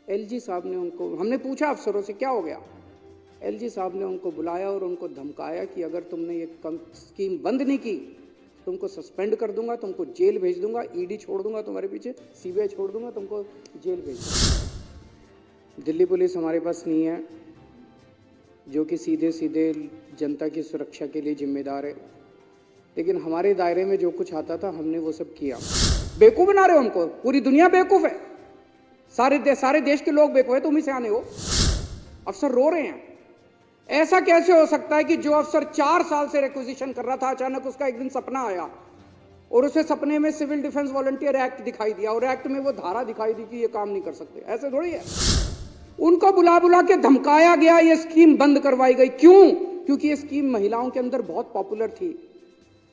LG साहब ने उनको, हमने पूछा अफसरों से क्या हो गया, एलजी साहब ने उनको बुलाया और उनको धमकाया कि अगर तुमने ये स्कीम बंद नहीं की तुमको सस्पेंड कर दूंगा, तुमको जेल भेज दूंगा, ईडी छोड़ दूंगा तुम्हारे पीछे, सीबीआई छोड़ दूंगा, तुमको जेल भेज दूंगा। दिल्ली पुलिस हमारे पास नहीं है जो कि सीधे सीधे जनता की सुरक्षा के लिए जिम्मेदार है, लेकिन हमारे दायरे में जो कुछ आता था हमने वो सब किया। बेवकूफ बना रहे हो हमको, पूरी दुनिया बेवकूफ है, सारे देश के लोग बेवकूफ है, तुम ही से आने हो। अफसर रो रहे हैं, ऐसा कैसे हो सकता है कि जो अफसर 4 साल से रिक्विजिशन कर रहा था, अचानक उसका एक दिन सपना आया और उसे सपने में सिविल डिफेंस वॉलंटियर एक्ट दिखाई दिया और एक्ट में वो धारा दिखाई दी कि ये काम नहीं कर सकते। ऐसे थोड़ी है। उनको बुला बुला के धमकाया गया, ये स्कीम बंद करवाई गई। क्यों? क्योंकि ये स्कीम महिलाओं के अंदर बहुत पॉपुलर थी।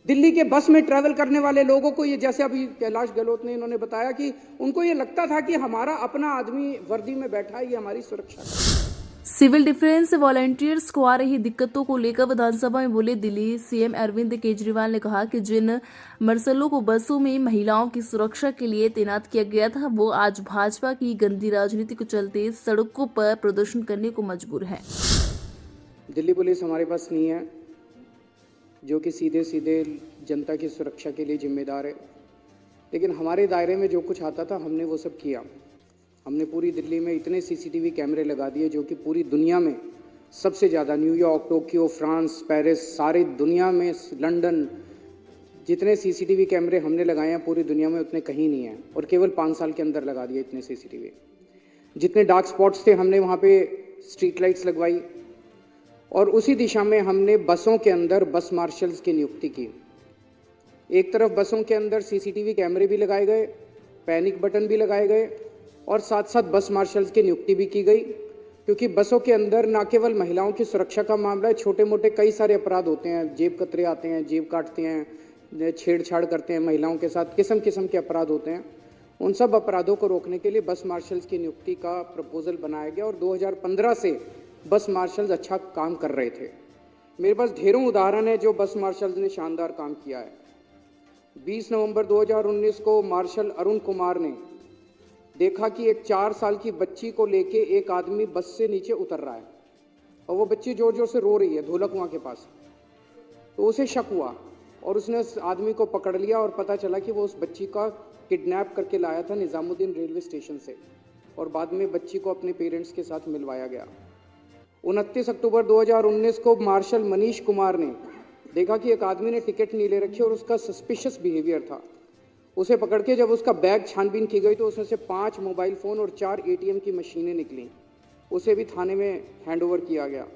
दिल्ली के बस में ट्रैवल करने वाले लोगों को ये, जैसे अभी कैलाश गहलोत ने इन्होंने बताया कि उनको ये लगता था कि हमारा अपना आदमी वर्दी में बैठा है, ये हमारी सुरक्षा है। सिविल डिफेंस वॉलंटियर्स को आ रही दिक्कतों को लेकर विधानसभा में बोले दिल्ली सीएम अरविंद केजरीवाल ने कहा कि जिन मरसलों को बसों में महिलाओं की सुरक्षा के लिए तैनात किया गया था वो आज भाजपा की गंदी राजनीति को चलते सड़कों पर प्रदर्शन करने को मजबूर है। दिल्ली पुलिस हमारे पास नहीं है जो कि सीधे सीधे जनता की सुरक्षा के लिए जिम्मेदार है, लेकिन हमारे दायरे में जो कुछ आता था हमने वो सब किया। हमने पूरी दिल्ली में इतने सीसीटीवी कैमरे लगा दिए जो कि पूरी दुनिया में सबसे ज़्यादा, न्यूयॉर्क, टोक्यो, फ्रांस, पेरिस, सारी दुनिया में, लंदन, जितने सीसीटीवी कैमरे हमने लगाए हैं पूरी दुनिया में उतने कहीं नहीं हैं, और केवल 5 साल के अंदर लगा दिए इतने सीसीटीवी। जितने डार्क स्पॉट्स थे हमने वहाँ पे स्ट्रीट लाइट्स लगवाई, और उसी दिशा में हमने बसों के अंदर बस मार्शल्स की नियुक्ति की। एक तरफ बसों के अंदर सीसीटीवी कैमरे भी लगाए गए, पैनिक बटन भी लगाए गए, और साथ साथ बस मार्शल्स की नियुक्ति भी की गई, क्योंकि बसों के अंदर न केवल महिलाओं की सुरक्षा का मामला है, छोटे मोटे कई सारे अपराध होते हैं, जेब कतरे आते हैं, जेब काटते हैं, छेड़छाड़ करते हैं महिलाओं के साथ, किस्म किस्म के अपराध होते हैं। उन सब अपराधों को रोकने के लिए बस मार्शल्स की नियुक्ति का प्रपोजल बनाया गया, और 2015 से बस मार्शल्स अच्छा काम कर रहे थे। मेरे पास ढेरों उदाहरण है जो बस मार्शल्स ने शानदार काम किया है। 20 नवंबर 2019 को मार्शल अरुण कुमार ने देखा कि एक 4 साल की बच्ची को लेके एक आदमी बस से नीचे उतर रहा है, और वो बच्ची जोर जोर से रो रही है ढोलक कुआं के पास। तो उसे शक हुआ और उसने उस आदमी को पकड़ लिया, और पता चला कि वो उस बच्ची का किडनैप करके लाया था निज़ामुद्दीन रेलवे स्टेशन से, और बाद में बच्ची को अपने पेरेंट्स के साथ मिलवाया गया। 29 अक्टूबर 2019 को मार्शल मनीष कुमार ने देखा कि एक आदमी ने टिकट नहीं ले रखी और उसका सस्पिशियस बिहेवियर था। उसे पकड़ के जब उसका बैग छानबीन की गई तो उसमें से 5 मोबाइल फ़ोन और 4 एटीएम की मशीनें निकली। उसे भी थाने में हैंडओवर किया गया।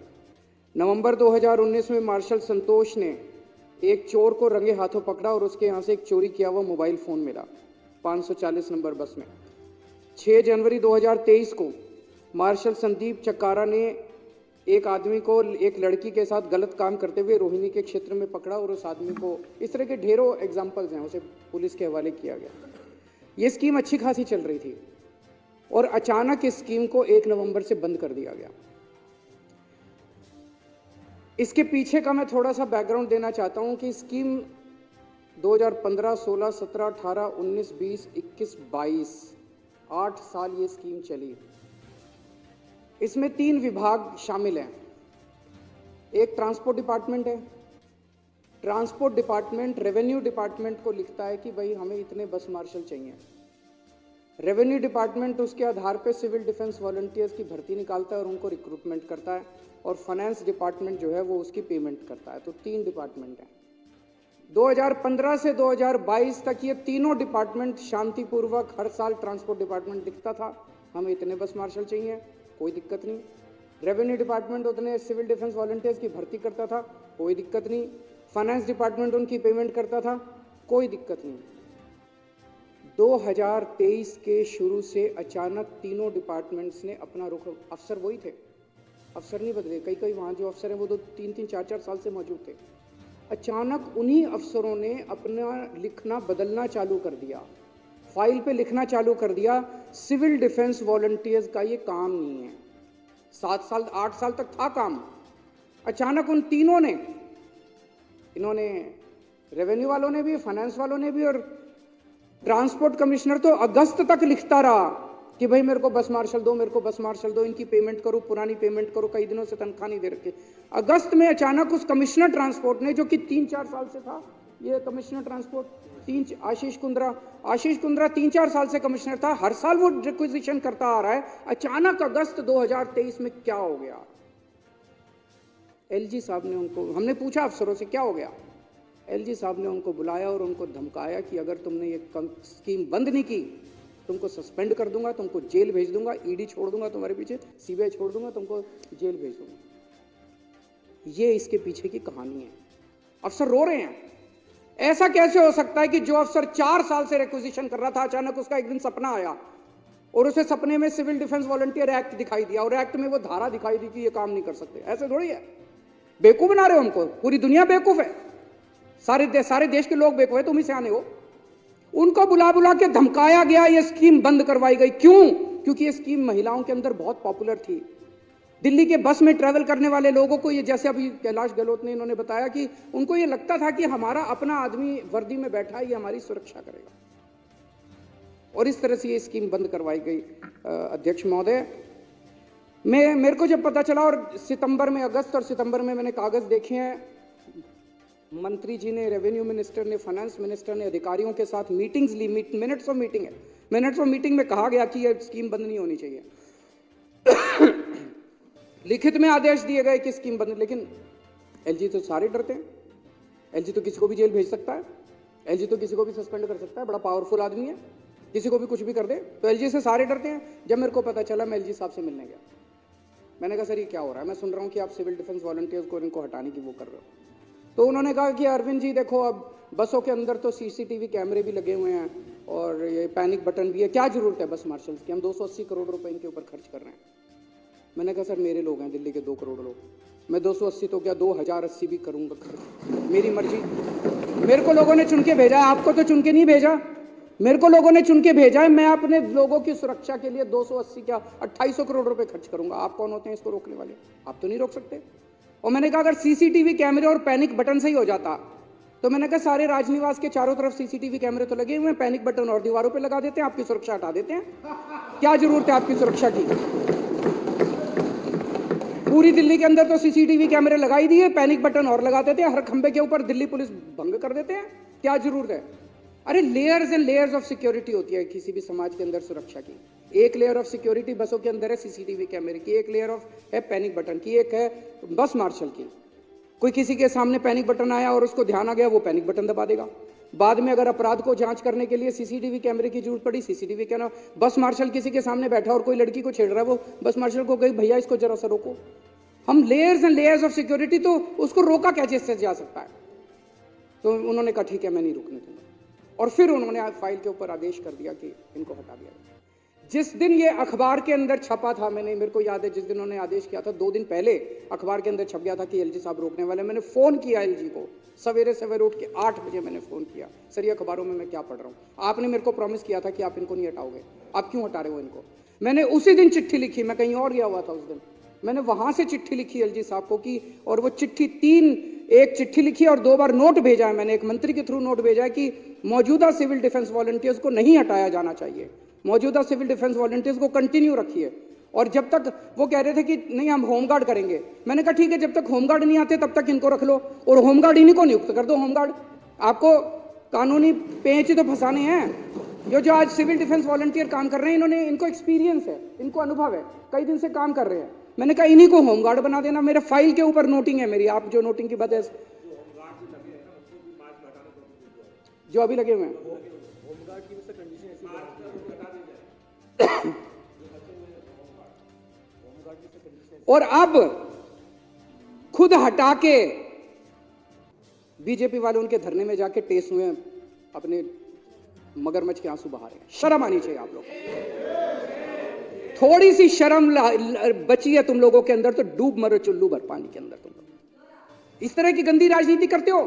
नवंबर 2019 में मार्शल संतोष ने एक चोर को रंगे हाथों पकड़ा और उसके यहाँ से एक चोरी किया हुआ मोबाइल फ़ोन मिला 540 नंबर बस में। 6 जनवरी 2023 को मार्शल संदीप चक्कारा ने एक आदमी को एक लड़की के साथ गलत काम करते हुए रोहिणी के क्षेत्र में पकड़ा, और उस आदमी को, इस तरह के ढेरों एग्जाम्पल्स हैं, उसे पुलिस के हवाले किया गया। ये स्कीम अच्छी खासी चल रही थी और अचानक इस स्कीम को 1 नवंबर से बंद कर दिया गया। इसके पीछे का मैं थोड़ा सा बैकग्राउंड देना चाहता हूं कि स्कीम 2015, 16, 17, 18, 19, 20, 21, 22 8 साल ये स्कीम चली। इसमें 3 विभाग शामिल हैं। एक ट्रांसपोर्ट डिपार्टमेंट है। ट्रांसपोर्ट डिपार्टमेंट रेवेन्यू डिपार्टमेंट को लिखता है कि भाई हमें इतने बस मार्शल चाहिए। रेवेन्यू डिपार्टमेंट उसके आधार पे सिविल डिफेंस वॉलंटियर्स की भर्ती निकालता है और उनको रिक्रूटमेंट करता है, और फाइनेंस डिपार्टमेंट जो है वो उसकी पेमेंट करता है। तो 3 डिपार्टमेंट हैं। 2015 से 2022 तक ये तीनों डिपार्टमेंट शांतिपूर्वक हर साल ट्रांसपोर्ट डिपार्टमेंट लिखता था हमें इतने बस मार्शल चाहिए, कोई दिक्कत नहीं। रेवेन्यू डिपार्टमेंट उतने सिविल डिफेंस वॉलंटियर्स की भर्ती करता था, कोई दिक्कत नहीं। फाइनेंस डिपार्टमेंट उनकी पेमेंट करता था, कोई दिक्कत नहीं। 2023 के शुरू से अचानक तीनों डिपार्टमेंट्स ने अपना रुख, अफसर वही थे, अफसर नहीं बदले। कई वहाँ जो अफसर हैं वो तो 3-3, 4-4 साल से मौजूद थे। अचानक उन्हीं अफसरों ने अपना लिखना बदलना चालू कर दिया, फाइल पे लिखना चालू कर दिया सिविल डिफेंस वॉलंटियर्स का ये काम नहीं है। 7 साल 8 साल तक था काम। अचानक उन तीनों ने, इन्होंने, रेवेन्यू वालों ने भी, फाइनेंस वालों ने भी, और ट्रांसपोर्ट कमिश्नर तो अगस्त तक लिखता रहा कि भाई मेरे को बस मार्शल दो, मेरे को बस मार्शल दो, इनकी पेमेंट करो, पुरानी पेमेंट करो, कई दिनों से तनख्वाह नहीं दे रखी। अगस्त में अचानक उस कमिश्नर ट्रांसपोर्ट ने, जो कि 3-4 साल से था, ये कमिश्नर ट्रांसपोर्ट आशीष कुंद्रा 3-4 साल से कमिश्नर था, हर साल वो रिक्विजिशन करता आ रहा है। अचानक अगस्त 2023 में क्या हो गया? एलजी साहब ने उनको, हमने पूछा अफसरों से क्या हो गया, एलजी साहब ने उनको बुलाया और उनको धमकाया कि अगर तुमने ये स्कीम बंद नहीं की, तुमको सस्पेंड कर दूंगा, तुमको जेल भेज दूंगा, ईडी छोड़ दूंगा तुम्हारे पीछे, सीबीआई छोड़ दूंगा, तुमको जेल भेज दूंगा। ये इसके पीछे की कहानी है। अफसर रो रहे हैं। ऐसा कैसे हो सकता है कि जो अफसर 4 साल से रिक्विजिशन कर रहा था, अचानक उसका एक दिन सपना आया और उसे सपने में सिविल डिफेंस वॉलंटियर एक्ट दिखाई दिया और एक्ट में वो धारा दिखाई दी कि ये काम नहीं कर सकते। ऐसे थोड़ी है। बेवकूफ बना रहे हो हमको, पूरी दुनिया बेवकूफ है, सारे देश के लोग बेवकूफ है, तुम ही से आने हो। उनको बुला बुला के धमकाया गया, ये स्कीम बंद करवाई गई। क्यों? क्योंकि ये स्कीम महिलाओं के अंदर बहुत पॉपुलर थी। दिल्ली के बस में ट्रैवल करने वाले लोगों को, ये जैसे अभी कैलाश गहलोत ने इन्होंने बताया कि उनको ये लगता था कि हमारा अपना आदमी वर्दी में बैठा है, ये हमारी सुरक्षा करेगा, और इस तरह से ये स्कीम बंद करवाई गई। अध्यक्ष महोदय, मेरे को जब पता चला, और सितंबर में, अगस्त और सितंबर में मैंने कागज देखे हैं, मंत्री जी ने, रेवेन्यू मिनिस्टर ने, फाइनेंस मिनिस्टर ने अधिकारियों के साथ मीटिंग्स ली, मिनट्स ऑफ मीटिंग है, मिनट्स ऑफ मीटिंग में कहा गया कि यह स्कीम बंद नहीं होनी चाहिए। लिखित में आदेश दिए गए कि स्कीम बंद, लेकिन एलजी तो सारे डरते हैं। एलजी तो किसी को भी जेल भेज सकता है, एलजी तो किसी को भी सस्पेंड कर सकता है, बड़ा पावरफुल आदमी है, किसी को भी कुछ भी कर दे, तो एलजी से सारे डरते हैं। जब मेरे को पता चला, मैं एलजी साहब से मिलने गया। मैंने कहा सर ये क्या हो रहा है, मैं सुन रहा हूँ कि आप सिविल डिफेंस वॉलंटियर्स को इनको हटाने की वो कर रहे हो। तो उन्होंने कहा कि अरविंद जी देखो, अब बसों के अंदर तो सीसीटीवी कैमरे भी लगे हुए हैं और ये पैनिक बटन भी है, क्या जरूरत है बस मार्शल्स की, हम 280 करोड़ रुपए इनके ऊपर खर्च कर रहे हैं। मैंने कहा सर मेरे लोग हैं दिल्ली के 2 करोड़ लोग, मैं 280 तो क्या 2080 भी करूँगा खर्च, मेरी मर्जी। मेरे को लोगों ने चुन के भेजा है, आपको तो चुन के नहीं भेजा, मेरे को लोगों ने चुन के भेजा है। मैं अपने लोगों की सुरक्षा के लिए 280 क्या 2800 करोड़ रुपए खर्च करूंगा। आप कौन होते हैं इसको रोकने वाले? आप तो नहीं रोक सकते। और मैंने कहा अगर सीसीटीवी कैमरे और पैनिक बटन से ही हो जाता, तो मैंने कहा सारे राजनिवास के चारों तरफ सीसीटीवी कैमरे तो लगे हुए हैं, पैनिक बटन और दीवारों पे लगा देते हैं, आपकी सुरक्षा हटा देते हैं। क्या जरूरत है आपकी सुरक्षा की? पूरी दिल्ली के अंदर तो सीसीटीवी कैमरे लगाई दिए, पैनिक बटन और लगा देते हैं, हर खंबे के ऊपर दिल्ली पुलिस भंग कर देते हैं। क्या जरूरत है? अरे layers and layers of security होती है किसी भी समाज के अंदर सुरक्षा की। एक लेयर ऑफ सिक्योरिटी बसों के अंदर है सीसीटीवी कैमरे की, एक लेयर ऑफ है पैनिक बटन की, एक है बस मार्शल की। कोई किसी के सामने पैनिक बटन आया और उसको ध्यान आ गया, वो पैनिक बटन दबा देगा। बाद में अगर अपराध को जांच करने के लिए सीसीटीवी कैमरे की जरूरत पड़ी, सीसीटीवी कैमरा। बस मार्शल किसी के सामने बैठा और कोई लड़की को छेड़ रहा है, वो बस मार्शल को कही भैया इसको जरा सा रोको। हम layers and layers of security, तो उसको रोका कैसे जा सकता है? तो उन्होंने कहा ठीक है मैं नहीं रुकने दूंगा, और फिर उन्होंने फाइल के ऊपर आदेश कर दिया कि इनको हटा दिया। जिस दिन ये अखबार के अंदर छपा था, मेरे को याद है जिस दिन उन्होंने आदेश किया था, 2 दिन पहले अखबार के अंदर छप गया था कि एलजी साहब रोकने वाले। मैंने फोन किया एलजी को, सवेरे सवेरे उठ के 8 बजे मैंने फोन किया, सर ये अखबारों में मैं क्या पढ़ रहा हूँ, आपने मेरे को प्रॉमिस किया था कि आप इनको नहीं हटाओगे, आप क्यों हटा रहे हो इनको? मैंने उसी दिन चिट्ठी लिखी, मैं कहीं और गया हुआ था उस दिन, मैंने वहां से चिट्ठी लिखी एलजी साहब को कि, और वो चिट्ठी एक चिट्ठी लिखी और 2 बार नोट भेजा है मैंने, एक मंत्री के थ्रू नोट भेजा है कि मौजूदा सिविल डिफेंस वॉलंटियर्स को नहीं हटाया जाना चाहिए, मौजूदा सिविल डिफेंस वॉलंटियर्स को कंटिन्यू रखिए। और जब तक वो कह रहे थे कि नहीं हम होमगार्ड करेंगे, मैंने कहा ठीक है जब तक होमगार्ड नहीं आते तब तक इनको रख लो, और होमगार्ड इन्हीं को नियुक्त कर दो। होमगार्ड आपको कानूनी पेंच ही तो फंसाने हैं। जो आज सिविल डिफेंस वॉलंटियर काम कर रहे हैं, इनको एक्सपीरियंस है, इनको अनुभव है, कई दिन से काम कर रहे हैं। मैंने कहा इन्हीं को होमगार्ड बना देना। मेरे फाइल के ऊपर नोटिंग है मेरी, आप जो नोटिंग की बात है, जो अभी लगे हुए हैं, और अब खुद हटा के बीजेपी वाले उनके धरने में जाके टेस हुए अपने मगरमच्छ के आंसू बहा रहे हैं। शर्म आनी चाहिए आप लोग, थोड़ी सी शर्म बची है तुम लोगों के अंदर तो डूब मरो चुल्लू भर पानी के अंदर। तुम लोग इस तरह की गंदी राजनीति करते हो,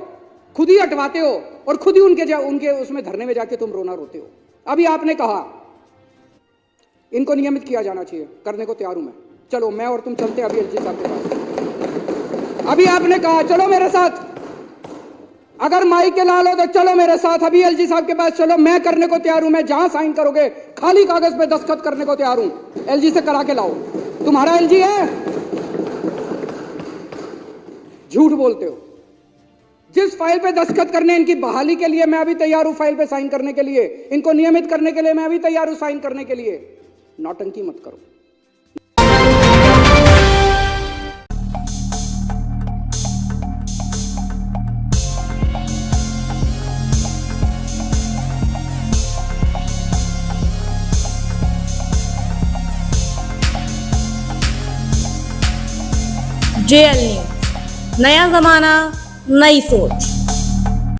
खुद ही हटवाते हो और खुद ही उनके उसमें धरने में जाके तुम रोना रोते हो। अभी आपने कहा इनको नियमित किया जाना चाहिए, करने को तैयार हूं मैं, चलो मैं और तुम चलते हैं अभी एलजी साहब के पास। अभी आपने कहा चलो मेरे साथ, अगर माई के लाल हो तो चलो मेरे साथ, अभी एलजी साहब के पास चलो, मैं करने को तैयार हूं, मैं जहां साइन करोगे खाली कागज पे दस्तखत करने को तैयार हूं, एलजी से करा के लाओ। तुम्हारा एलजी है? झूठ बोलते हो। जिस फाइल पे दस्तखत करने इनकी बहाली के लिए मैं अभी तैयार हूं, फाइल पे साइन करने के लिए, इनको नियमित करने के लिए मैं अभी तैयार हूं साइन करने के लिए। नौटंकी मत करो। JL न्यूज़, नया जमाना, नई सोच।